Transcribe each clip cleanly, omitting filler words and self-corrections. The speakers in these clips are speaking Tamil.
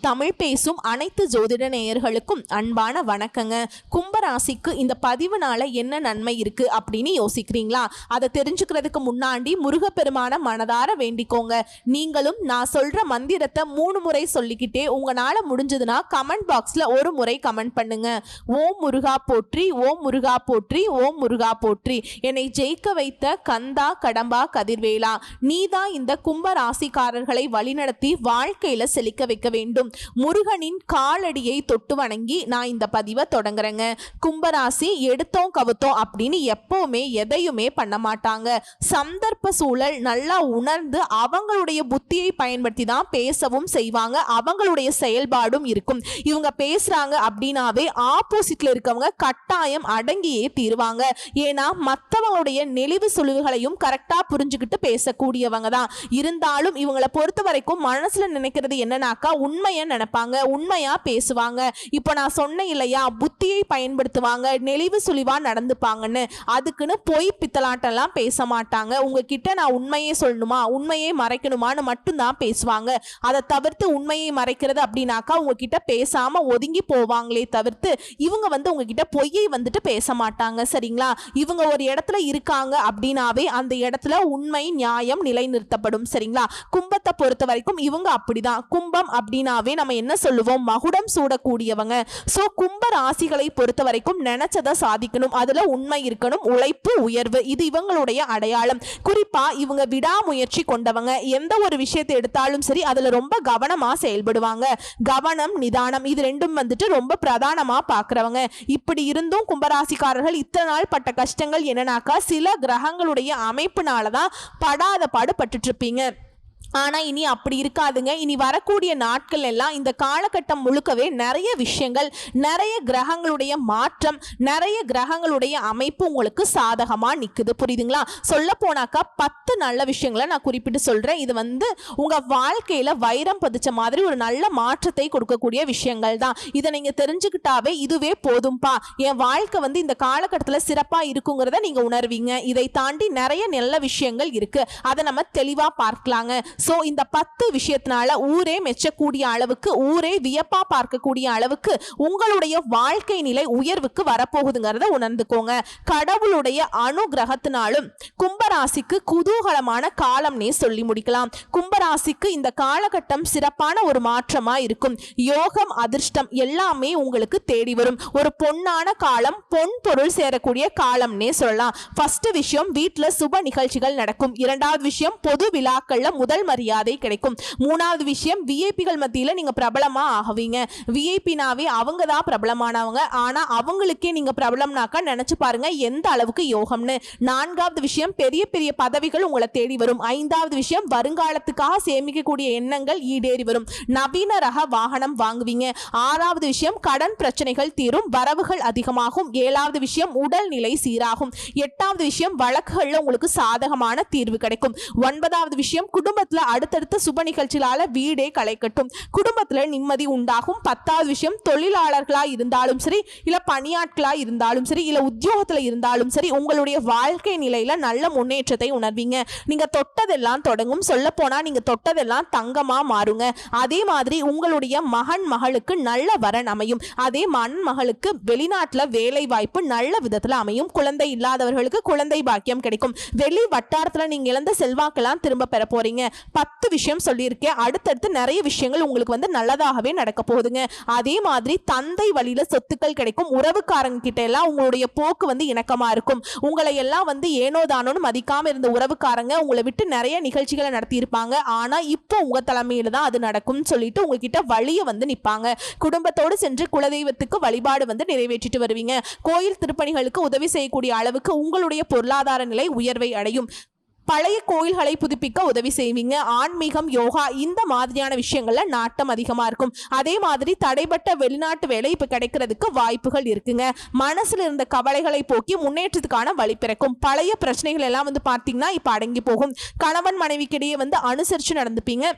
தமிழ் பேசும் அனைத்து ஜோதிட நேயர்களுக்கும் அன்பான வணக்கங்க. கும்பராசிக்கு இந்த பதிவுனால என்ன நன்மை இருக்கு அப்படின்னு யோசிக்கிறீங்களா? அதை தெரிஞ்சுக்கிறதுக்கு முன்னாடி முருகப்பெருமான மனதார வேண்டிக்கோங்க. நீங்களும் நான் சொல்ற மந்திரத்தை 3 முறை சொல்லிக்கிட்டே உங்களால முடிஞ்சதுன்னா கமெண்ட் பாக்ஸ்ல ஒரு முறை கமெண்ட் பண்ணுங்க. ஓம் முருகா போற்றி, ஓம் முருகா போற்றி, ஓம் முருகா போற்றி. என்னை ஜெயிக்க வைத்த கந்தா கடம்பா கதிர்வேலா, நீதான் இந்த கும்பராசிக்காரர்களை வழிநடத்தி வாழ்க்கையில செழிக்க வைக்க வேண்டும். முருகனின் காலடியை தொட்டு வணங்கி நான் இந்த பதிவை தொடங்குறேங்க. கும்பராசி எடுத்தோம் கவுத்தோம் அப்படின்னு எப்பவுமே எதையுமே பண்ண மாட்டாங்க. சந்தர்ப்ப சூழல் நல்லா உணர்ந்து அவங்களுடைய புத்தியை பயன்படுத்தி தான் பேசவும் செய்வாங்க. அவங்களுடைய செயல்பாடும் இருக்கும். இவங்க பேசுறாங்க அப்படின்னாவே ஆப்போசிட்ல இருக்கவங்க கட்டாயம் அடங்கியே தீருவாங்க. ஏன்னா மற்றவங்களுடைய நெளிவு சுழிவுகளையும் கரெக்டா புரிஞ்சுக்கிட்டு பேசக்கூடியவங்க தான். இருந்தாலும் இவங்களை பொறுத்த வரைக்கும் மனசுல நினைக்கிறது என்னன்னாக்கா உண்மையை நினைப்பாங்க, உண்மையா பேசுவாங்க. இப்போ நான் சொன்னேன் இல்லையா, புத்தியை பயன்படுத்துவாங்க, நெளிவு சுழிவா நடந்துப்பாங்கன்னு. அதுக்குன்னு பொய் பித்தலாட்டெல்லாம் பேச மாட்டாங்க. உங்ககிட்ட நான் உண்மையே சொல்லணுமா, உண்மையை மறைக்கணுமான்னு மட்டும்தான் பேசுவாங்க. அதை தவிர்த்து உண்மையை மறைக்கிறது அப்படின்னாக்கா உங்ககிட்ட பேசாம ஒதுங்கி போவாங்களே தவிர்த்து இவங்க உங்ககிட்ட பொய்யை பேச மாட்டாங்க. சரிங்களா? இவங்க ஒரு இடத்துல இருக்காங்க அப்படின்னாவே அந்த இடத்துல உண்மை நியாயம் நிலைநிறுத்தப்படும். சரிங்களா? கும்பத்தை பொறுத்த வரைக்கும் இவங்க அப்படிதான். கும்பம் அப்படின்னாவே நம்ம என்ன சொல்லுவோம், மகுடம் சூடக்கூடியவங்க. சோ கும்ப ராசிகளை பொறுத்த வரைக்கும் நினைச்சதை சாதிக்கணும், அதுல உண்மை இருக்கணும், உழைப்பு உயர்வு, இது இவங்களுடைய அடையாளம். குறிப்பா இவங்க விடாமுயற்சி கொண்டவங்க. எந்த ஒரு விஷயத்தை எடுத்தாலும் சரி அதுல ரொம்ப கவனமா செயல்படுவாங்க. கவனம் நிதானம் இது ரெண்டும் ரொம்ப பிரதானமா பாக்குறவங்க. இப்படி இருந்தும் கும்பராசிக்காரர்கள் இத்தனை நாள் பட்ட கஷ்டங்கள் என்னன்னாக்கா சில கிரகங்களுடைய அமைப்புனாலதான் படாத பாடு பட்டுட்டு இருப்பீங்க. ஆனா இனி அப்படி இருக்காதுங்க. இனி வரக்கூடிய நாட்கள் எல்லாம் இந்த காலகட்டம் முழுக்கவே நிறைய விஷயங்கள், நிறைய கிரகங்களுடைய மாற்றம், நிறைய கிரகங்களுடைய அமைப்பு உங்களுக்கு சாதகமா நிக்குது. புரியுதுங்களா? சொல்ல போனாக்கா 10 நல்ல விஷயங்களை நான் குறிப்பிட்டு சொல்றேன். இது உங்க வாழ்க்கையில வைரம் பதிச்ச மாதிரி ஒரு நல்ல மாற்றத்தை கொடுக்கக்கூடிய விஷயங்கள் தான். இதை நீங்க தெரிஞ்சுக்கிட்டாவே இதுவே போதும்பா, என் வாழ்க்கை இந்த காலகட்டத்தில் சிறப்பா இருக்குங்கிறத நீங்க உணர்வீங்க. இதை தாண்டி நிறைய நல்ல விஷயங்கள் இருக்கு, அதை நம்ம தெளிவா பார்க்கலாங்க. சோ இந்த 10 விஷயத்தினால ஊரே மெச்சக்கூடிய அளவுக்கு, ஊரே வியப்பா பார்க்கக்கூடிய அளவுக்கு உங்களுடைய வாழ்க்கை நிலை உயர்வுக்கு வரப்போகுதுங்கிறத உணர்ந்துக்கோங்க. கடவுளுடைய அனுகிரகத்தினாலும் கும்பராசிக்கு குதூகலமான காலம்னே சொல்லி முடிக்கலாம். கும்பராசிக்கு இந்த காலகட்டம் சிறப்பான ஒரு மாற்றமா இருக்கும். யோகம் அதிர்ஷ்டம் எல்லாமே உங்களுக்கு தேடி வரும். ஒரு பொன்னான காலம், பொன் பொருள் சேரக்கூடிய காலம்னே சொல்லலாம். ஃபர்ஸ்ட் விஷயம், வீட்டுல சுப நிகழ்ச்சிகள் நடக்கும். இரண்டாவது விஷயம், பொது விழாக்கள்ல முதல் மரியாதை கிடைக்கும். மூணாவது விஷயம், விஐபிகள் மத்தியில நீங்க பிரபலமா ஆகுவீங்க. விஐபினாவே அவங்க தான் பிரபலமானவங்க. ஆனா அவங்களுக்கே நீங்க பிரபலம்னாக்கா நினைச்சு பாருங்க எந்த அளவுக்கு யோகம்னு. நான்காவது விஷயம், பெரிய பெரிய பதவிகள் உங்களை தேடி வரும். ஐந்தாவது விஷயம், வருங்காலத்துக்காக சேமிக்கக்கூடிய எண்ணங்கள் ஈடேறி வரும். நவீன ரக வாகனம் வாங்குவீங்க. ஆறாவது விஷயம், கடன் பிரச்சனைகள் தீரும், வரவுகள் அதிகமாகும். ஏழாவது விஷயம், உடல்நிலை சீராகும். எட்டாவது விஷயம், வழக்குகள்ல உங்களுக்கு சாதகமான தீர்வு கிடைக்கும். ஒன்பதாவது விஷயம், குடும்பத்துல அடுத்தடுத்த சுப நிகழ்ச்சியால வீடே களை கட்டும், குடும்பத்துல நிம்மதி உண்டாகும். 10வது விஷயம், தொழிலாளர்களா இருந்தாலும் சரி, இல்ல பணியாட்களா இருந்தாலும் சரி, இல்ல உத்தியோகத்துல இருந்தாலும் சரி, உங்களுடைய வாழ்க்கை நிலையில நல்ல முன்னேற்றத்தை உணர்வீங்க. நீங்க தொட்டதெல்லாம் தொடங்கும். சொல்ல போனா நீங்க தொட்டதெல்லாம் தங்கமா மாறுங்க. அதே மாதிரி உங்களுடைய மகன் மகளுக்கு நல்ல வரன் அமையும். அதே மகன் மகளுக்கு வெளிநாட்டுல வேலை வாய்ப்பு நல்ல விதத்துல அமையும். குழந்தை இல்லாதவர்களுக்கு குழந்தை பாக்கியம் கிடைக்கும். வெளி வட்டாரத்துல நீங்க இழந்த செல்வாக்கெல்லாம் திரும்ப பெற போறீங்க. 10 விஷயம் சொல்லியிருக்கேன். அடுத்தடுத்து நிறைய விஷயங்கள் உங்களுக்கு நல்லதாகவே நடக்க போகுதுங்க. அதே மாதிரி தந்தை வழியில சொத்துக்கள் கிடைக்கும். உறவுக்காரங்க கிட்ட எல்லாம் உங்களுடைய போக்கு இணக்கமா இருக்கும். உங்களை எல்லாம் ஏனோ தானோன்னு மதிக்காம இருந்த உறவுக்காரங்க உங்களை விட்டு நிறைய நிகழ்ச்சிகளை நடத்தி இருப்பாங்க. ஆனா இப்போ உங்க தலைமையில தான் அது நடக்கும் சொல்லிட்டு உங்ககிட்ட வழிய நிப்பாங்க. குடும்பத்தோடு சென்று குலதெய்வத்துக்கு வழிபாடு நிறைவேற்றிட்டு வருவீங்க. கோயில் திருப்பணிகளுக்கு உதவி செய்யக்கூடிய அளவுக்கு உங்களுடைய பொருளாதார நிலை உயர்வை அடையும். பழைய கோயில்களை புதுப்பிக்க உதவி செய்வீங்க. ஆன்மீகம், யோகா இந்த மாதிரியான விஷயங்கள்ல நாட்டம் அதிகமா இருக்கும். அதே மாதிரி தடைப்பட்ட வெளிநாட்டு வேலை இப்ப கிடைக்கிறதுக்கு வாய்ப்புகள் இருக்குங்க. மனசுல இருந்த கவலைகளை போக்கி முன்னேற்றத்துக்கான வழி பிறக்கும். பழைய பிரச்சனைகள் எல்லாம் பார்த்தீங்கன்னா இப்ப அடங்கி போகும். கணவன் மனைவிக்கிடையே அனுசரிச்சு நடந்துப்பீங்க.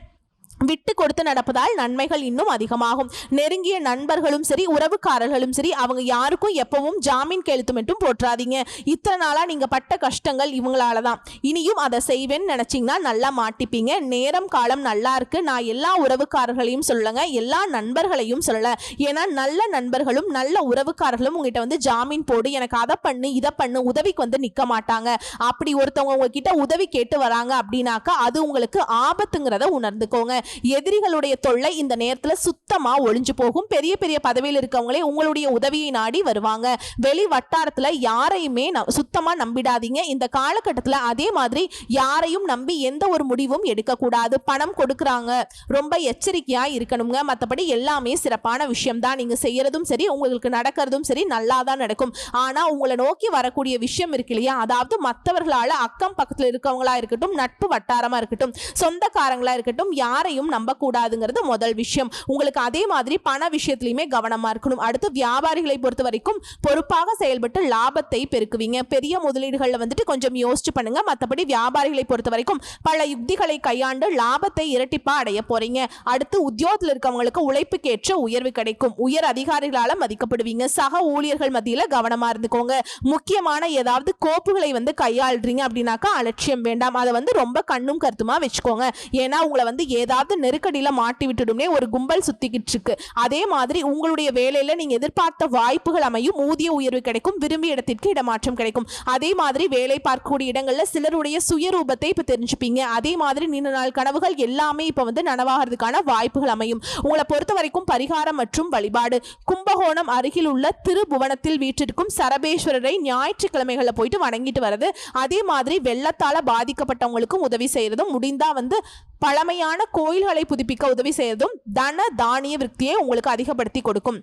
விட்டு கொடுத்து நடப்பதால் நன்மைகள் இன்னும் அதிகமாகும். நெருங்கிய நண்பர்களும் சரி, உறவுக்காரர்களும் சரி, அவங்க யாருக்கும் எப்பவும் ஜாமீன் கையெழுத்து மட்டும் போட்டுறாதீங்க. இத்தனை நாளா நீங்க பட்ட கஷ்டங்கள் இவங்களால தான். இனியும் அதை செய்வேன்னு நினைச்சீங்கன்னா நல்லா மாட்டிப்பீங்க. நேரம் காலம் நல்லா இருக்கு. நான் எல்லா உறவுக்காரர்களையும் சொல்லலைங்க, எல்லா நண்பர்களையும் சொல்லல. ஏன்னா நல்ல நண்பர்களும் நல்ல உறவுக்காரர்களும் உங்ககிட்ட வந்து ஜாமீன் போடு, எனக்கு அதை பண்ணு இதை பண்ணு, உதவிக்கு வந்து நிக்க மாட்டாங்க. அப்படி ஒருத்தவங்க உங்ககிட்ட உதவி கேட்டு வராங்க அப்படின்னாக்கா அது உங்களுக்கு ஆபத்துங்கிறத உணர்ந்துக்கோங்க. எதிரிகளுடைய தொல்லை இந்த நேரத்துல சுத்தமா ஒளிஞ்சு போகும். பெரிய பெரிய பதவியில் இருக்கவங்களே உங்களுடைய உதவியை நாடி வருவாங்க. வெளி வட்டாரத்துல யாரையுமே சுத்தமா நம்பிடாதீங்க இந்த காலகட்டத்துல. அதே மாதிரி யாரையும் நம்பி எந்த ஒரு முடிவும் எடுக்கக்கூடாது. பணம் கொடுக்கறாங்க, ரொம்ப எச்சரிக்கையா இருக்கணுங்க. மற்றபடி எல்லாமே சிறப்பான விஷயம் தான். நீங்க செய்யறதும் சரி, உங்களுக்கு நடக்கிறதும் சரி, நல்லா தான் நடக்கும். ஆனா உங்களை நோக்கி வரக்கூடிய விஷயம் இருக்கு இல்லையா, அதாவது மற்றவர்களால அக்கம் பக்கத்துல இருக்கவங்களா இருக்கட்டும், நட்பு வட்டாரமா இருக்கட்டும், சொந்தக்காரங்களா இருக்கட்டும், யாரையும் நம்பக்கூடாதுங்கிறது முதல் விஷயம். உங்களுக்கு அதே மாதிரி பண விஷயத்திலுமே கவனமா இருக்கணும். அடுத்து வியாபாரிகளை பொறுத்த வரைக்கும் பொறுப்பாக செயல்பட்டு லாபத்தை பெருக்குவீங்க. பெரிய முதலீடுகள்ல வந்துட்டு கொஞ்சம் யோசிச்சு பண்ணுங்க. மற்றபடி வியாபாரிகளை பொறுத்த வரைக்கும் பல யுக்திகளை கையாண்டு லாபத்தை இரட்டிப்பா அடைய போறீங்க. அடுத்து உத்தியோகத்தில் இருக்கவங்களுக்கு உழைப்புக்கேற்ற உயர்வு கிடைக்கும். உயர் அதிகாரிகளால மதிக்கப்படுவீங்க. சக ஊழியர்கள் மத்தியில கவனமா இருந்துக்கோங்க. முக்கியமான ஏதாவது கோப்புகளை வந்து கையாளுறீங்க அப்படின்னாக்கா அலட்சியம் வேண்டாம். அதை வந்து ரொம்ப கண்ணும் கருத்துமா வச்சுக்கோங்க. ஏன்னா உங்களை வந்து ஏதாவது நெருக்கடியில மாட்டி விட்டுடும்னே ஒரு கும்பல் சுத்திக்கிட்டு இருக்கு. அதே மாதிரி உங்களுடைய வேலையில நீங்க எதிர்பார்த்த வாய்ப்புகள் அமையும். ஊதிய உயர்வு கிடைக்கும். விரும்பிய இடத்திற்கு இடமாற்றம் கிடைக்கும். அதே மாதிரி வேலை பார்க்கக்கூடிய இடங்கள்ல சிலருடைய சுயரூபத்தை இப்ப தெரிஞ்சுப்பீங்க. அதே மாதிரி நீண்ட நாள் கனவுகள் எல்லாமே இப்ப வந்து நனவாகிறதுக்கான வாய்ப்புகள் அமையும். உங்களை பொறுத்த வரைக்கும் பரிகாரம் மற்றும் வழிபாடு, கும்பகோணம் அருகில் உள்ள திருபுவனத்தில் வீற்றிருக்கும் சரபேஸ்வரரை ஞாயிற்றுக்கிழமைகள்ல போயிட்டு வணங்கிட்டு வர்றது. அதே மாதிரி வெள்ளத்தால பாதிக்கப்பட்டவங்களுக்கும் உதவி செய்யறதும், முடிந்தா வந்து பழமையான கோயில்களை புதுப்பிக்க உதவி செய்யறதும் தன தானிய விருத்தியை உங்களுக்கு அதிகப்படுத்தி கொடுக்கும்.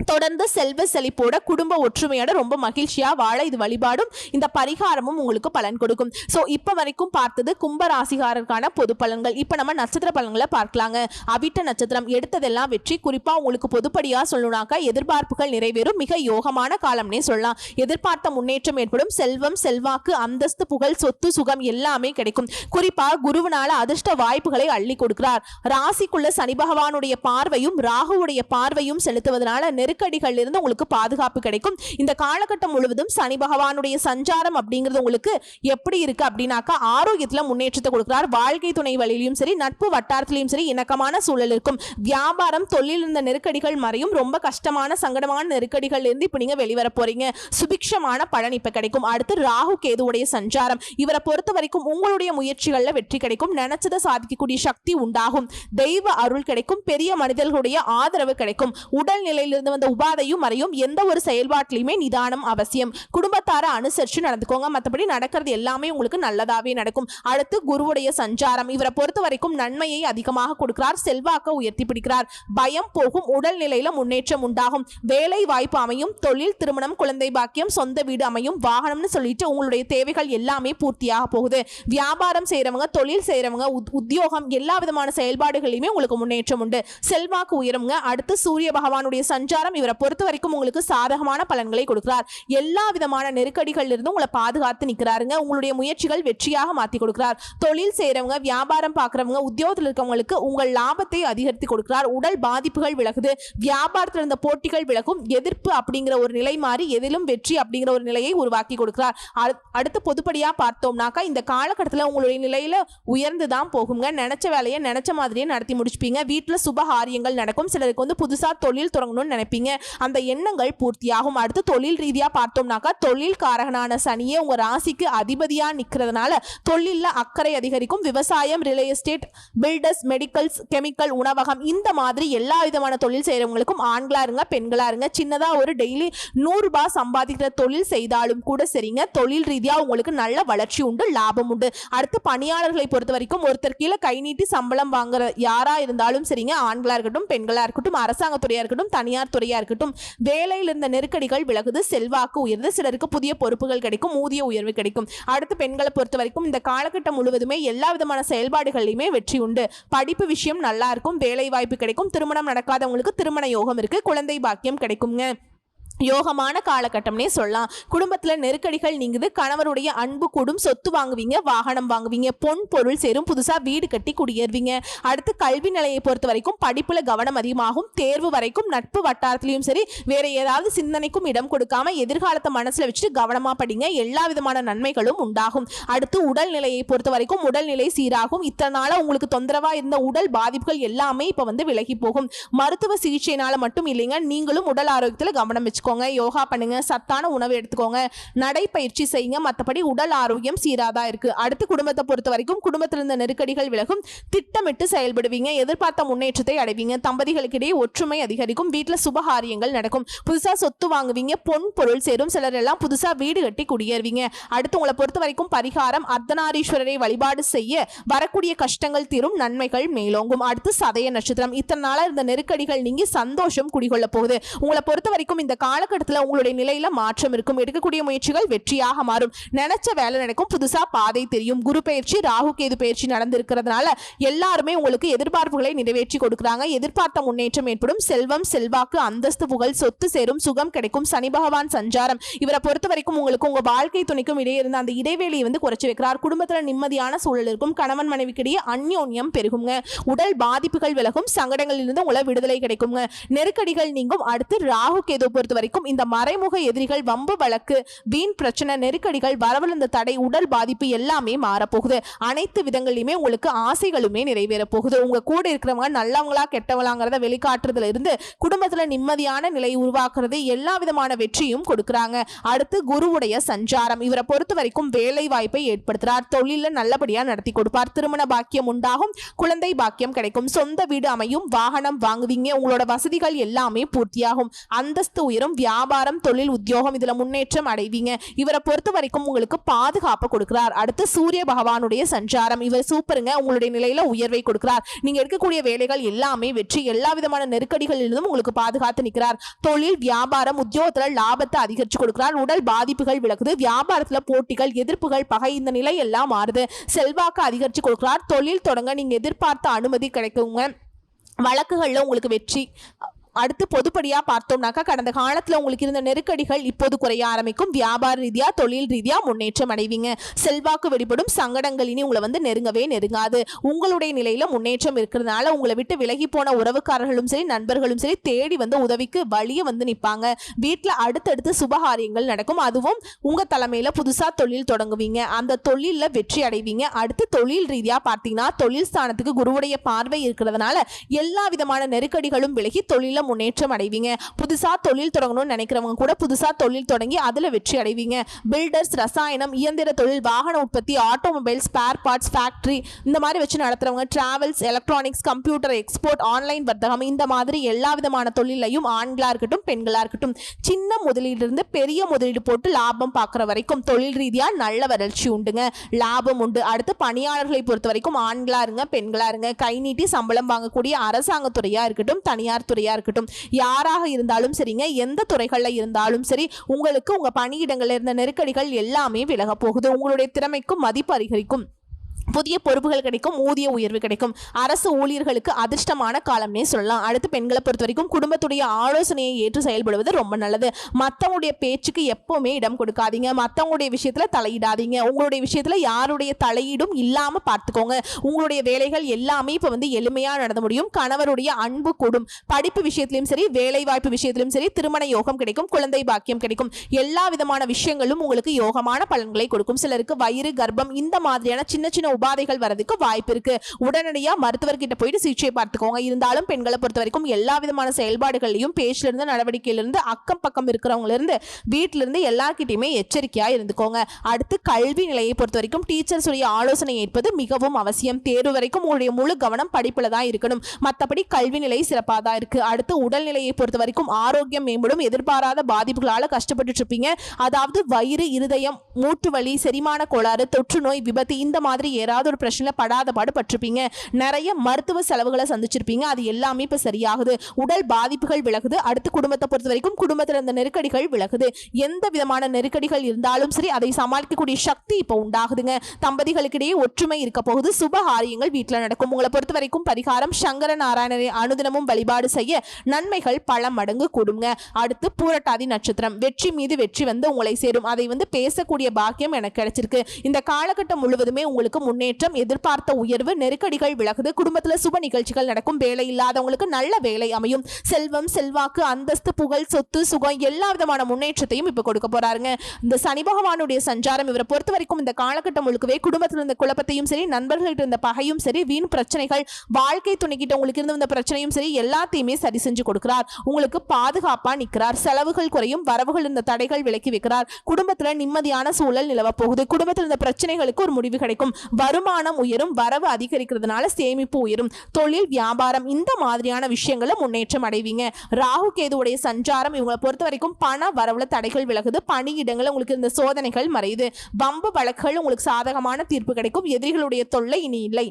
தொடர்ந்து செல்வ செழிப்போட குடும்ப ஒற்றுமையோட ரொம்ப மகிழ்ச்சியா வாழ இது வழிபாடும் இந்த பரிகாரமும் உங்களுக்கு பலன் கொடுக்கும். ஸோ இப்போ வரைக்கும் பார்த்தது கும்ப ராசிகாரருக்கான பொது பலன்கள். இப்போ நம்ம நட்சத்திர பலன்களை பார்க்கலாங்க. அவிட்ட நட்சத்திரம் எடுத்ததெல்லாம் வெற்றி. குறிப்பா உங்களுக்கு பொதுப்படியா சொல்லணும்னாக்கா எதிர்பார்ப்புகள் நிறைவேறும். மிக யோகமான காலம்னே சொல்லலாம். எதிர்பார்த்த முன்னேற்றம் ஏற்படும். செல்வம், செல்வாக்கு, அந்தஸ்து, புகழ், சொத்து, சுகம் எல்லாமே கிடைக்கும். குறிப்பா குருவினால அதிர்ஷ்ட வாய்ப்புகளை அள்ளி கொடுக்கிறார். ராசிக்குள்ள சனி பகவானுடைய பார்வையும் ராகுவுடைய பார்வையும் செலுத்துவதனால நெருக்கடிகள் இருந்து உங்களுக்கு பாதுகாப்பு கிடைக்கும். இந்த காலகட்டம் முழுவதும் சனி பகவானுடைய சஞ்சாரம் அப்படிங்கிறது உங்களுக்கு எப்படி இருக்கு அப்படின்னாக்கா ஆரோக்கியத்துல முன்னேற்றத்தை கொடுக்கிறார். வாழ்க்கை துணை வழியிலும் சரி, நட்பு வட்டாரத்திலையும் சரி இணக்கமான சூழல் இருக்கும். வியாபாரம், தொழில் இருந்த நெருக்கடிகள் மறையும். ரொம்ப கஷ்டமான சங்கடமான நெருக்கடிகள் இருந்து இப்ப நீங்க வெளிவர போறீங்க. சுபிக்ஷமான பலன் இப்ப கிடைக்கும். அடுத்து ராகு கேதுவுடைய சஞ்சாரம். இவரை பொறுத்த வரைக்கும் உங்களுடைய முயற்சிகள்ல வெற்றி கிடைக்கும். நினைச்சதை சாதிக்கக்கூடிய சக்தி உண்டாகும். தெய்வ அருள் கிடைக்கும். பெரிய மனிதர்களுடைய ஆதரவு கிடைக்கும். உடல் நிலையிலிருந்து வந்த உபாதையும் மறையும். எந்த ஒரு செயல்பாட்டிலுமே நிதானம் அவசியம். குடும்பத்தார அனுசரிச்சு நடந்துக்கோங்க. மற்றபடி நடக்கிறது எல்லாமே உங்களுக்கு நல்லதாவே நடக்கும். அடுத்து குருவுடைய சஞ்சாரம். இவரை பொறுத்த வரைக்கும் நன்மையை அதிகமாக கொடுக்கிறார். செல்வாக்க உயர்த்தி பிடிக்கிறார். பயம் போகும். உடல் நிலையில முன்னேற்றம் உண்டாகும். வேலை வாய்ப்பு அமையும். தொழில், திருமணம், குழந்தை பாக்கியம், சொந்த வீடு அமையும். வாகனம்னு சொல்லிட்டு உங்களுடைய தேவைகள் எல்லாமே பூர்த்தியாக போகுது. வியாபாரம் செய்யறவங்க, தொழில் செய்யறவங்க, உத்தியோகம் எல்லா விதமான செயல்பாடுகளிலுமே உங்களுக்கு முன்னேற்றம் உண்டு. செல்வாக்கு உயருங்க. அடுத்து சூரிய பகவானுடைய சஞ்சாரம். இவரை பொறுத்த வரைக்கும் உங்களுக்கு சாதகமான பலன்களை கொடுக்கிறார். எல்லா விதமான நெருக்கடிகள் இருந்து உங்களை பாதுகாத்து நிற்கிறாருங்க. உங்களுடைய முயற்சிகள் வெற்றியாக மாற்றி கொடுக்கிறார். தொழில் செய்யறவங்க, வியாபாரம் பார்க்கறவங்க, உத்தியோகத்தில் இருக்கவங்களுக்கு உங்கள் லாபத்தை அதிகரித்து கொடுக்கிறார். உடல் பாதிப்புகள் விலகுது. வியாபாரத்தில் இருந்த போட்டிகள் விலகும். எதிர்ப்பு அப்படிங்கிற ஒரு நிலை மாறி எதிலும் வெற்றி அப்படிங்கிற ஒரு நிலையை உருவாக்கி கொடுக்கிறார். அடுத்து பொதுப்படியா பார்த்தோம்னாக்கா இந்த காலகட்டத்தில் உங்களுடைய நிலையில உயர்ந்துதான் போகுங்க. நினைச்ச வேலையை நினைச்ச மாதிரியே நடத்தி முடிச்சுப்பீங்க. வீட்டுல சுபகாரியங்கள் நடக்கும். சிலருக்கு வந்து புதுசா தொழில் தொடங்கணும்னு நினைப்பீங்க. அந்த எண்ணங்கள் பூர்த்தியாகும். அடுத்து தொழில் ரீதியா பார்த்தோம்னாக்கா தொழில் காரகனான சனியே உங்க ராசிக்கு அதிபதியா நிக்கிறதுனால தொழில்ல அக்கறை அதிகரிக்கும். விவசாயம், real estate, builders, medicals, chemical, உணவகம் இந்த மாதிரி எல்லா விதமான தொழில் செய்யறவங்களுக்கும் ஆண்களா இருங்க பெண்களா இருங்க சின்னதா ஒரு டெய்லி 100 ரூபாய் சம்பாதிக்கிற தொழில் செய்தாலும் கூட சரிங்க, தொழில் ரீதியா உங்களுக்கு நல்ல வளர்ச்சி உண்டு, லாபம் உண்டு. அடுத்து பணியாளர்களை பொறுத்த வரைக்கும் ஒருத்தர் கீழே கை நீட்டி சம்பளம் வாங்குற யாரா இருந்தாலும் சரிங்க, ஆண்களா இருக்கட்டும் பெண்களா இருக்கட்டும், அரசாங்க துறையா இருக்கட்டும் தனியார் துறையா இருக்கட்டும், வேலையில் இருந்த நெருக்கடிகள் விலகுது. செல்வாக்கு உயர்ந்து. சிலருக்கு புதிய பொறுப்புகள் கிடைக்கும். ஊதிய உயர்வு கிடைக்கும். அடுத்து பெண்களை பொறுத்த வரைக்கும் இந்த காலகட்டம் முழுவதுமே எல்லா விதமான செயல்பாடுகளிலுமே வெற்றி உண்டு. படிப்பு விஷயம் நல்லா இருக்கும். வேலை வாய்ப்பு கிடைக்கும். திருமணம் நடக்காதவங்களுக்கு திருமண யோகம் இருக்கு. குழந்தை பாக்கியம் கிடைக்குங்க. யோகமான காலகட்டம்னே சொல்லலாம். குடும்பத்துல நெருக்கடிகள் நீங்குது, கணவருடைய அன்பு கூடும், சொத்து வாங்குவீங்க, வாகனம் வாங்குவீங்க, பொன் பொருள் சேரும், புதுசா வீடு கட்டி குடியேறுவீங்க. அடுத்து கல்வி நிலையை பொறுத்த வரைக்கும் படிப்புல கவனம் அதிகமாகும். தேர்வு வரைக்கும் நட்பு வட்டாரத்திலையும் சரி வேற ஏதாவது சிந்தனைக்கும் இடம் கொடுக்காம எதிர்காலத்தை மனசுல வச்சுட்டு கவனமா படிங்க. எல்லா விதமான நன்மைகளும் உண்டாகும். அடுத்து உடல்நிலையை பொறுத்த வரைக்கும் உடல்நிலை சீராகும். இத்தனை நாளா உங்களுக்கு தொந்தரவா இருந்த உடல் பாதிப்புகள் எல்லாமே இப்ப விலகி போகும். மருத்துவ சிகிச்சையினால மட்டும் இல்லைங்க, நீங்களும் உடல் ஆரோக்கியத்துல கவனம் வச்சுக்கோங்க. யோகா பண்ணுங்க, சத்தான உணவு எடுத்துக்கோங்க, நடைப்பயிற்சி செய்யுங்க. மற்றபடி உடல் ஆரோக்கியம் சீராதா இருக்கு. அடுத்து குடும்பத்தை பொறுத்த வரைக்கும் குடும்பத்தில் இருந்த நெருக்கடிகள் விலகும். திட்டமிட்டு செயல்படுவீங்க, எதிர்பார்த்த முன்னேற்றத்தை அடைவீங்க. தம்பதிகளுக்கிடையே ஒற்றுமை அதிகரிக்கும். வீட்டில் சுபகாரியங்கள் நடக்கும். புதுசா சொத்து வாங்குவீங்க, பொன் பொருள் சேரும். சிலர் எல்லாம் புதுசா வீடு கட்டி குடியேறுவீங்க. அடுத்து உங்களை பொறுத்த வரைக்கும் பரிகாரம் அர்த்தநாரீஸ்வரரை வழிபாடு செய்ய வரக்கூடிய கஷ்டங்கள் தீரும், நன்மைகள் மேலோங்கும். அடுத்து சதய நட்சத்திரம். இத்தனை நாளா இருந்த நெருக்கடிகள் நீங்கி சந்தோஷம் குடிகொள்ள போகுது. உங்களை பொறுத்த வரைக்கும் இந்த காலகட்டத்தில் உங்களுடைய நிலையில மாற்றம் இருக்கும். எடுக்கக்கூடிய முயற்சிகள் வெற்றியாக மாறும். நினைச்ச வேலை நடக்கும். புதுசா பாதை தெரியும். குரு பயிற்சி, ராகு கேது பயிற்சி நடந்திருக்கிறதுனால எல்லாருமே உங்களுக்கு எதிர்பார்ப்புகளை நிறைவேற்றி கொடுக்குறாங்க. எதிர்பார்த்த முன்னேற்றம் ஏற்படும். செல்வம், செல்வாக்கு, அந்தஸ்து, புகழ், சொத்து சேரும், சுகம் கிடைக்கும். சனி பகவான் சஞ்சாரம் இவரை பொறுத்த வரைக்கும் உங்களுக்கு உங்க வாழ்க்கை துணைக்கும் இடையே இருந்த அந்த இடைவெளியை குறைச்சு வைக்கிறார். குடும்பத்துல நிம்மதியான சூழல் இருக்கும். கணவன் மனைவிக்கிடையே அந்யோன்யம் பெருகுங்க. உடல் பாதிப்புகள் விலகும். சங்கடங்களிலிருந்து உங்களை விடுதலை கிடைக்குங்க. நெருக்கடிகள் நீங்கும். அடுத்து ராகு கேது பொறுத்த வரைக்கும் இந்த மறைமுக எதிரிகள், வம்பு வழக்கு, வீண் பிரச்சனை, நெருக்கடிகள், வரவழந்த தடை, உடல் பாதிப்பு எல்லாமே மாறப்போகுது. அனைத்து விதங்களிலுமே உங்களுக்கு ஆசைகளுமே நிறைவேற போகுது. உங்க கூட இருக்கிறவங்க நல்லவங்களா கெட்டவங்களாங்கிறத வெளிக்காட்டுறதுல இருந்து குடும்பத்துல நிம்மதியான நிலை உருவாக்குறது, எல்லா விதமான வெற்றியும் கொடுக்குறாங்க. அடுத்து குருவுடைய சஞ்சாரம் இவரை பொறுத்த வரைக்கும் வேலை வாய்ப்பை ஏற்படுத்துறார். தொழில நல்லபடியா நடத்தி கொடுப்பார். திருமண பாக்கியம் உண்டாகும். குழந்தை பாக்கியம் கிடைக்கும். சொந்த வீடு அமையும். வாகனம் வாங்குவீங்க. உங்களோட வசதிகள் எல்லாமே பூர்த்தியாகும். அந்தஸ்து உயரும். வியாபாரம், தொழில், உத்தியோகம் இதுல முன்னேற்றம் அடைவீங்க. இவரை பொறுத்த வரைக்கும் உங்களுக்கு பாதுகாப்பு கொடுக்கிறார். அடுத்து சூரிய பகவானுடைய சஞ்சாரம் இவர் சூப்பருங்க. உங்களுடைய நிலையில உயர்வை கொடுக்கிறார். நீங்க எடுக்கக்கூடிய வேலைகள் எல்லாமே வெற்றி. எல்லா விதமான நெருக்கடிகளிலிருந்தும் உங்களுக்கு பாதுகாத்து நிற்கிறார். தொழில், வியாபாரம், உத்தியோகத்துல லாபத்தை அதிகரிச்சு கொடுக்கிறார். உடல் பாதிப்புகள் விலகுது. வியாபாரத்துல போட்டிகள், எதிர்ப்புகள், பகை இந்த நிலை எல்லாம் மாறுது. செல்வாக்கு அதிகரிச்சு கொடுக்கிறார். தொழில் தொடங்க நீங்க எதிர்பார்த்த அனுமதி கிடைக்குங்க. வழக்குகள்ல உங்களுக்கு வெற்றி. அடுத்து பொதுப்படியா பார்த்தோம்னாக்கா கடந்த காலத்துல உங்களுக்கு இருந்த நெருக்கடிகள் இப்போது குறைய ஆரம்பிக்கும். வியாபார ரீதியா, தொழில் ரீதியா முன்னேற்றம் அடைவீங்க. செல்வாக்கு வெளிப்படும். சங்கடங்கள் இனி உங்களை நெருங்கவே நெருங்காது. உங்களுடைய நிலையில முன்னேற்றம் இருக்கிறதுனால உங்களை விட்டு விலகி போன உறவுக்காரர்களும் சரி, நண்பர்களும் சரி தேடி உதவிக்கு வழிய நிற்பாங்க. வீட்டுல அடுத்தடுத்து சுபகாரியங்கள் நடக்கும். அதுவும் உங்க தலைமையில புதுசா தொழில் தொடங்குவீங்க. அந்த தொழில்ல வெற்றி அடைவீங்க. அடுத்து தொழில் ரீதியா பார்த்தீங்கன்னா தொழில் ஸ்தானத்துக்கு குருவுடைய பார்வை இருக்கிறதுனால எல்லா விதமான நெருக்கடிகளும் விலகி தொழில முன்னேற்றம் அடைவீங்க. புதுசா தொழில் தொடங்கணும்னு நினைக்கிறவங்க கூட புதுசா தொழில் தொடங்கி அதுல வெற்றி அடைவீங்க. பில்டர்ஸ், ரசாயனம், இயந்திர தொழில், வாகன உற்பத்தி, ஆட்டோமொபைல், ஸ்பேர் பார்ட்ஸ், ஃபேக்டரி இந்த மாதிரி வச்சு நடத்துறவங்க, travels, electronics, computer, export, online வர்த்தகம் இந்த மாதிரி எல்லா விதமான தொழிலையும் ஆண்களா இருக்கட்டும் பெண்களா இருக்கட்டும் சின்ன முதலீடு இருந்து பெரிய முதலீடு போட்டு லாபம் பார்க்குற வரைக்கும் தொழில் ரீதியா நல்ல வளர்ச்சி உண்டுங்க. லாபம் உண்டு. அடுத்து பணியாளர்களை பொறுத்த வரைக்கும் ஆண்களா இருங்க பெண்களா இருங்க, கை நீட்டி சம்பளம் வாங்கக்கூடிய அரசாங்க துறையா இருக்கட்டும் தனியார் துறையா இருக்கட்டும் யாராக இருந்தாலும் சரிங்க, எந்த துறைகள்ல இருந்தாலும் சரி உங்களுக்கு உங்க பணியிடங்கள்ல இருந்த நெருக்கடிகள் எல்லாமே விலக போகுது. உங்களுடைய திறமைக்கும் மதிப்பு அதிகரிக்கும். புதிய பொறுப்புகள் கிடைக்கும். ஊதிய உயர்வு கிடைக்கும். அரசு ஊழியர்களுக்கு அதிர்ஷ்டமான காலம்னே சொல்லலாம். அடுத்து பெண்களை பொறுத்த வரைக்கும் குடும்பத்துடைய ஆலோசனையை ஏற்று செயல்படுவது ரொம்ப நல்லது. மற்றவங்களுடைய பேச்சுக்கு எப்பவுமே இடம் கொடுக்காதீங்க. மற்றவங்களுடைய விஷயத்துல தலையிடாதீங்க. உங்களுடைய விஷயத்துல யாருடைய தலையீடும் இல்லாம பார்த்துக்கோங்க. உங்களுடைய வேலைகள் எல்லாமே இப்ப எளிமையா நடந்து முடியும். கணவருடைய அன்பு கூடும். படிப்பு விஷயத்திலும் சரி, வேலை வாய்ப்பு விஷயத்திலும் சரி, திருமண யோகம் கிடைக்கும். குழந்தை பாக்கியம் கிடைக்கும். எல்லா விதமான விஷயங்களும் உங்களுக்கு யோகமான பலன்களை கொடுக்கும். சிலருக்கு வயிறு, கர்ப்பம் இந்த மாதிரியான சின்ன சின்ன உபாதைகள் வரதுக்கு வாய்ப்பு இருக்கு. உடனடியா மருத்துவர்கிட்ட போயிட்டு சிகிச்சை பார்த்துக்கோங்க. இருந்தாலும் பெண்களை பொறுத்த வரைக்கும் எல்லா விதமான செயல்பாடுகளையும் பேச்சுல இருந்து நடவடிக்கையில இருந்து அக்கம் பக்கம் இருக்கிறவங்க இருந்து வீட்டில இருந்து எல்லார்கிட்டயுமே எச்சரிக்கையா இருந்துக்கோங்க. அடுத்து கல்வி நிலையை பொறுத்த வரைக்கும் டீச்சர்ஸ் உடைய ஆலோசனை ஏற்பது மிகவும் அவசியம். தேர்வு வரைக்கும் உங்களுடைய முழு கவனம் படிப்புல தான் இருக்கணும். மற்றபடி கல்வி நிலை சிறப்பாக தான் இருக்கு. அடுத்து உடல்நிலையை பொறுத்த வரைக்கும் ஆரோக்கியம் மேம்படும். எதிர்பாராத பாதிப்புகளால கஷ்டப்பட்டு இருப்பீங்க. அதாவது வயிறு, இருதயம், மூட்டு வலி, செரிமான கோளாறு, தொற்று நோய், விபத்து இந்த மாதிரி ஏறாத ஏதாவது ஒரு பிரச்சனை படாத பாடு பட்டிருப்பீங்க. நிறைய மருத்துவ செலவுகளை சந்திச்சிருப்பீங்க. அது எல்லாமே இப்ப சரியாகுது. உடல் பாதிப்புகள் விலகுது. அடுத்து குடும்பத்தை பொறுத்த வரைக்கும் குடும்பத்தில் இருந்த நெருக்கடிகள் விலகுது. எந்த விதமான நெருக்கடிகள் இருந்தாலும் சரி அதை சமாளிக்கக்கூடிய சக்தி இப்ப உண்டாகுதுங்க. தம்பதிகளுக்கிடையே ஒற்றுமை இருக்க போகுது. சுபகாரியங்கள் வீட்டில் நடக்கும். உங்களை பொறுத்த வரைக்கும் பரிகாரம் சங்கர நாராயணரை அனுதினமும் வழிபாடு செய்ய நன்மைகள் பல மடங்கு கூடுங்க. அடுத்து பூரட்டாதி நட்சத்திரம். வெற்றி மீது வெற்றி வந்து உங்களை சேரும். அதை பேசக்கூடிய பாக்கியம் எனக்கு கிடைச்சிருக்கு. இந்த காலகட்டம் முழுவதுமே உங்களுக்கு முன்னேற்றம், எதிர்பார்த்த உயர்வு, நெருக்கடிகள் விலகுது. குடும்பத்தில் சுப நிகழ்ச்சிகள் நடக்கும். வேலை இல்லாதவங்களுக்கு நல்ல வேலை அமையும். செல்வம், செல்வாக்கு, அந்தஸ்து, புகழ், சொத்து, சுகம் எல்லா விதமான முன்னேற்றத்தையும் இப்ப கொடுக்க போறாருங்க. இந்த சனி பகவானுடைய சஞ்சாரம் இவரை பொறுத்த வரைக்கும் இந்த காலகட்டம் முழுக்கவே குடும்பத்தில் இருந்த குழப்பத்தையும் சரி, நண்பர்கள்ட்ட இருந்த பகையும் சரி, வீண் பிரச்சனைகள், வாழ்க்கை துணைக்கிட்ட உங்களுக்கு இருந்த பிரச்சனையும் சரி எல்லாத்தையுமே சரி செஞ்சு கொடுக்கிறார். உங்களுக்கு பாதுகாப்பா நிற்கிறார். செலவுகள் குறையும். வரவுகள் இருந்த தடைகள் விலக்கி வைக்கிறார். குடும்பத்துல நிம்மதியான சூழல் நிலவ போகுது. குடும்பத்தில் இருந்த பிரச்சனைகளுக்கு ஒரு முடிவு கிடைக்கும். வருமானம் உயரும். வரவு அதிகரிக்கிறதுனால சேமிப்பு உயரும். தொழில், வியாபாரம் இந்த மாதிரியான விஷயங்கள முன்னேற்றம் அடைவீங்க. ராகு கேதுவுடைய சஞ்சாரம் இவங்களை பொறுத்த வரைக்கும் பண வரவுல தடைகள் விலகுது. பணியிடங்கள் உங்களுக்கு இந்த சோதனைகள் மறையுது. வம்பு வழக்குகள் உங்களுக்கு சாதகமான தீர்ப்பு கிடைக்கும். எதிரிகளுடைய தொல்லை இனி இல்லை.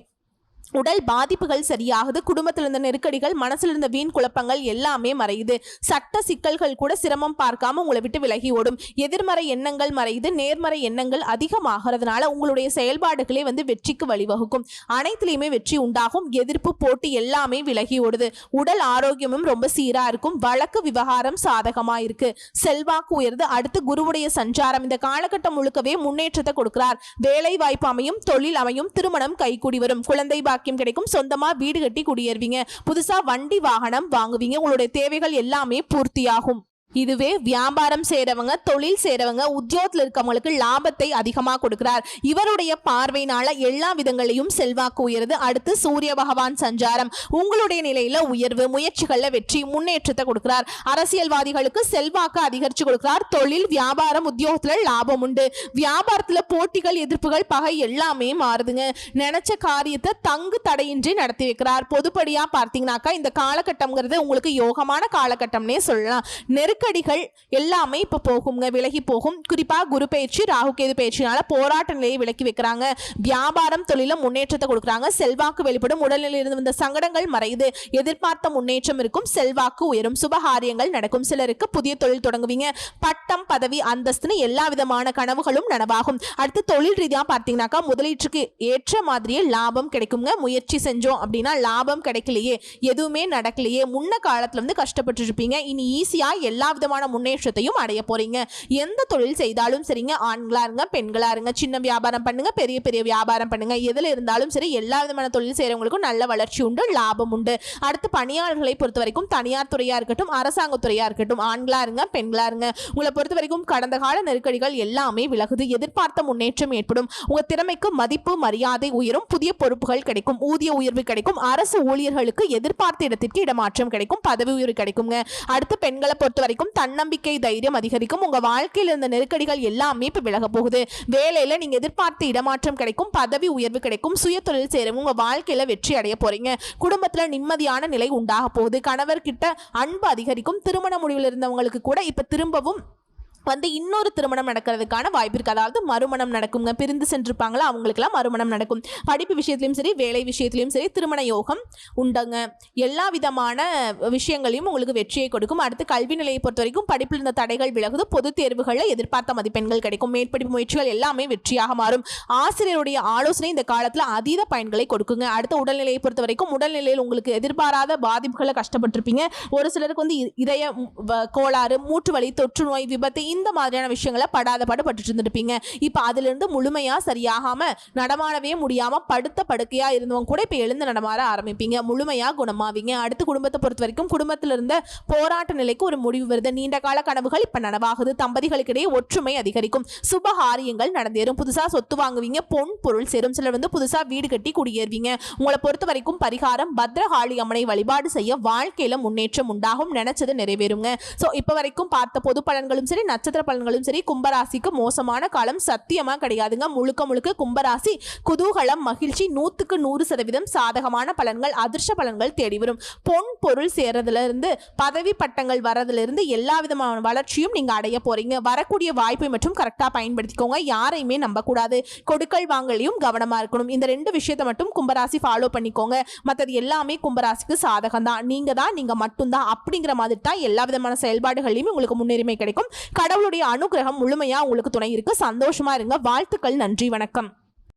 உடல் பாதிப்புகள் சரியாகுது. குடும்பத்தில் இருந்த நெருக்கடிகள், மனசில் இருந்த வீண் குழப்பங்கள் எல்லாமே மறையுது. சட்ட சிக்கல்கள் கூட சிரமம் பார்க்காம உங்களை விட்டு விலகி ஓடும். எதிர்மறை எண்ணங்கள் மறையுது. நேர்மறை எண்ணங்கள் அதிகமாகிறதுனால உங்களுடைய செயல்பாடுகளே வெற்றிக்கு வழிவகுக்கும். அனைத்திலையுமே வெற்றி உண்டாகும். எதிர்ப்பு, போட்டி எல்லாமே விலகி ஓடுது. உடல் ஆரோக்கியமும் ரொம்ப சீரா இருக்கும். வழக்கு விவகாரம் சாதகமா இருக்கு. செல்வாக்கு உயர்ந்து. அடுத்து குருவுடைய சஞ்சாரம் இந்த காலகட்டம் முழுக்கவே முன்னேற்றத்தை கொடுக்கிறார். வேலை வாய்ப்பு அமையும். தொழில் அமையும். திருமணம் கைகூடி வரும். குழந்தை பாக்கியம் கிடைக்கும். சொந்தமா வீடு கட்டி குடியேறுவீங்க. புதுசா வண்டி வாகனம் வாங்குவீங்க. உங்களுடைய தேவைகள் எல்லாமே பூர்த்தியாகும். இதுவே வியாபாரம் செய்றவங்க, தொழில் செய்றவங்க, உத்தியோகத்தில் இருக்கவங்களுக்கு லாபத்தை அதிகமாக கொடுக்கிறார். இவருடைய பார்வையினால எல்லா விதங்களையும் செல்வாக்கு உயருது. அடுத்து சூரிய பகவான் சஞ்சாரம் உங்களுடைய நிலையில உயர்வு, முயற்சிகள்ல வெற்றி, முன்னேற்றத்தை கொடுக்கிறார். அரசியல்வாதிகளுக்கு செல்வாக்கு அதிகரிச்சு கொடுக்கிறார். தொழில், வியாபாரம், உத்தியோகத்துல லாபம் உண்டு. வியாபாரத்துல போட்டிகள், எதிர்ப்புகள், பகை எல்லாமே மாறுதுங்க. நினைச்ச காரியத்தை தங்கு தடையின்றி நடத்தி வைக்கிறார். பொதுப்படியா பார்த்தீங்கன்னாக்கா இந்த காலகட்டம்ங்கிறது உங்களுக்கு யோகமான காலகட்டம்னே சொல்லலாம். நெருக்கடிகள் எல்லாமே இப்ப போகுங்க, விலகி போகும். குறிப்பா குரு பயிற்சி, ராகு கேது பயிற்சினால போராட்ட நிலையை விலக்கி வைக்கிறாங்க. வியாபாரம், தொழில முன்னேற்றத்தை கொடுக்குறாங்க. செல்வாக்கு வெளிப்படும். உடல்நிலையில் இருந்து வந்த சங்கடங்கள் மறையுது. எதிர்பார்த்த முன்னேற்றம் இருக்கும். செல்வாக்கு உயரும். சுபகாரியங்கள் நடக்கும். சிலருக்கு புதிய தொழில் தொடங்குவீங்க. பட்டம், பதவி, அந்தஸ்துன்னு எல்லா விதமான கனவுகளும் நனவாகும். அடுத்து தொழில் ரீதியா பார்த்தீங்கன்னாக்கா முதலீட்டுக்கு ஏற்ற மாதிரியே லாபம் கிடைக்குங்க. முயற்சி செஞ்சோம் அப்படின்னா லாபம் கிடைக்கலையே, எதுவுமே நடக்கலையே, முன்ன காலத்துல கஷ்டப்பட்டு இருப்பீங்க. இனி ஈஸியா எல்லா விதமான முன்னேற்றத்தையும் அடைய போறீங்க. எந்த தொழில் செய்தாலும் சரிங்க, ஆண்களா இருங்க, பெண்களா இருங்க, சின்ன வியாபாரம் பண்ணுங்க, பெரிய பெரிய வியாபாரம் பண்ணுங்க, எதுல இருந்தாலும் சரி எல்லா விதமான தொழில் செய்யறவங்களுக்கும் நல்ல வளர்ச்சி உண்டு, லாபம் உண்டு. அடுத்து பணியாளர்களை பொறுத்த வரைக்கும் தனியார் துறையா இருக்கட்டும், அரசாங்க துறையா இருக்கட்டும், ஆண்களா இருங்க, பெண்களா இருங்க, உங்களை பொறுத்த வரைக்கும் கடந்த கால நெருக்கடிகள் எல்லாமே விலகுது. எதிர்பார்த்த முன்னேற்றம் ஏற்படும். உங்க திறமைக்கு மதிப்பு, மரியாதை உயரும். புதிய பொறுப்புகள் கிடைக்கும். ஊதிய உயர்வு கிடைக்கும். அரசு ஊழியர்களுக்கு எதிர்பார்த்த இடத்திற்கு இடமாற்றம் கிடைக்கும். பதவி உயர்வு கிடைக்குங்க. அடுத்து பெண்களை பொறுத்த வரைக்கும் தன்னம்பிக்கை, தைரியம் அதிகரிக்கும். உங்க வாழ்க்கையில் இருந்த நெருக்கடிகள் எல்லாமே இப்ப விலக போகுது. வேலையில நீங்க எதிர்பார்த்த இடமாற்றம் கிடைக்கும். பதவி உயர்வு கிடைக்கும். சுய தொழில் செய்றவங்க உங்க வாழ்க்கையில வெற்றி அடைய போறீங்க. குடும்பத்துல நிம்மதியான நிலை உண்டாக போகுது. கணவர் கிட்ட அன்பு அதிகரிக்கும். திருமண முடிவில் இருந்தவங்களுக்கு கூட இப்ப திரும்பவும் இன்னொரு திருமணம் நடக்கிறதுக்கான வாய்ப்பு இருக்கு. அதாவது மறுமணம் நடக்குங்க. பிரிந்து சென்றிருப்பாங்களா அவங்களுக்கெல்லாம் மறுமணம் நடக்கும். படிப்பு விஷயத்திலையும் சரி, வேலை விஷயத்திலையும் சரி திருமண யோகம் உண்டுங்க. எல்லா விதமான விஷயங்களையும் உங்களுக்கு வெற்றியை கொடுக்கும். அடுத்து கல்வி நிலையை பொறுத்த வரைக்கும் படிப்பில் இருந்த தடைகள் விலகுது. பொது தேர்வுகளில் எதிர்பார்த்த மதிப்பெண்கள் கிடைக்கும். மேற்படிப்பு முயற்சிகள் எல்லாமே வெற்றியாக மாறும். ஆசிரியருடைய ஆலோசனை இந்த காலத்தில் அதீத பயன்களை கொடுக்குங்க. அடுத்த உடல்நிலையை பொறுத்த வரைக்கும் உடல்நிலையில் உங்களுக்கு எதிர்பாராத பாதிப்புகளை கஷ்டப்பட்டிருப்பீங்க. ஒரு சிலருக்கு இதய கோளாறு, மூட்டு வலி, தொற்று நோய், விபத்து இந்த மாதிரியான விஷயங்களை படாத பாடுபட்டு இருந்திருப்பீங்க. இப்ப அதுல இருந்து முழுமையா சரியாகாம நடமாடவே முடியாம படுத்த படுக்கையா இருந்தவங்க கூட இப்ப எழுந்து நடமாட ஆரம்பிப்பீங்க. முழுமையா குணமாவீங்க. அடுத்து குடும்பத்தை பொறுத்த வரைக்கும் குடும்பத்தில இருந்த போராட்ட நிலைக்கு ஒரு முடிவு வருது. நீண்ட கால கனவுகள் இப்ப நனவாகுது. தம்பதிகளுக்கிடையே ஒற்றுமை அதிகரிக்கும். சுபகாரியங்கள் நடந்தேறும். புதுசா சொத்து வாங்குவீங்க. பொன் பொருள் சேரும். சிலர் புதுசா வீடு கட்டி குடியேறுவீங்க. உங்களை பொறுத்த வரைக்கும் பரிகாரம் பத்ரகாளி அம்மனை வழிபாடு செய்ய வாழ்க்கையில முன்னேற்றம் உண்டாகும். நினைச்சது நிறைவேறுங்க. சோ இப்ப வரைக்கும் பார்த்த பொது பலன்களும் சரி, நட்சத்திர பலன்களும் சரி கும்பராசிக்கு மோசமான காலம் சத்தியமா கிடையாதுங்க. முழுக்க முழுக்க கும்பராசி குதூகலம், மகிழ்ச்சி, 100% சாதகமான பலன்கள், அதிர்ஷ்ட பலன்கள் தேடி வரும். பொன் பொருள் சேர்றதுல இருந்து பதவி பட்டங்கள் வரதுல இருந்து எல்லா விதமான வளர்ச்சியும் நீங்க அடைய போறீங்க. வரக்கூடிய வாய்ப்பை மற்றும் கரெக்டா பயன்படுத்திக்கோங்க. யாரையுமே நம்ப கூடாது. கொடுக்கல் வாங்கலையும் கவனமா இருக்கணும். இந்த 2 விஷயத்தை மட்டும் கும்பராசி ஃபாலோ பண்ணிக்கோங்க. மற்றது எல்லாமே கும்பராசிக்கு சாதகம் தான். நீங்க மட்டும்தான் அப்படிங்கிற மாதிரி தான் எல்லா விதமான செயல்பாடுகளையும் உங்களுக்கு முன்னுரிமை கிடைக்கும். கடவுளுடைய அனுகிரகம் முழுமையா உங்களுக்கு துணை இருக்கு. சந்தோஷமா இருங்க. வாழ்த்துக்கள். நன்றி. வணக்கம்.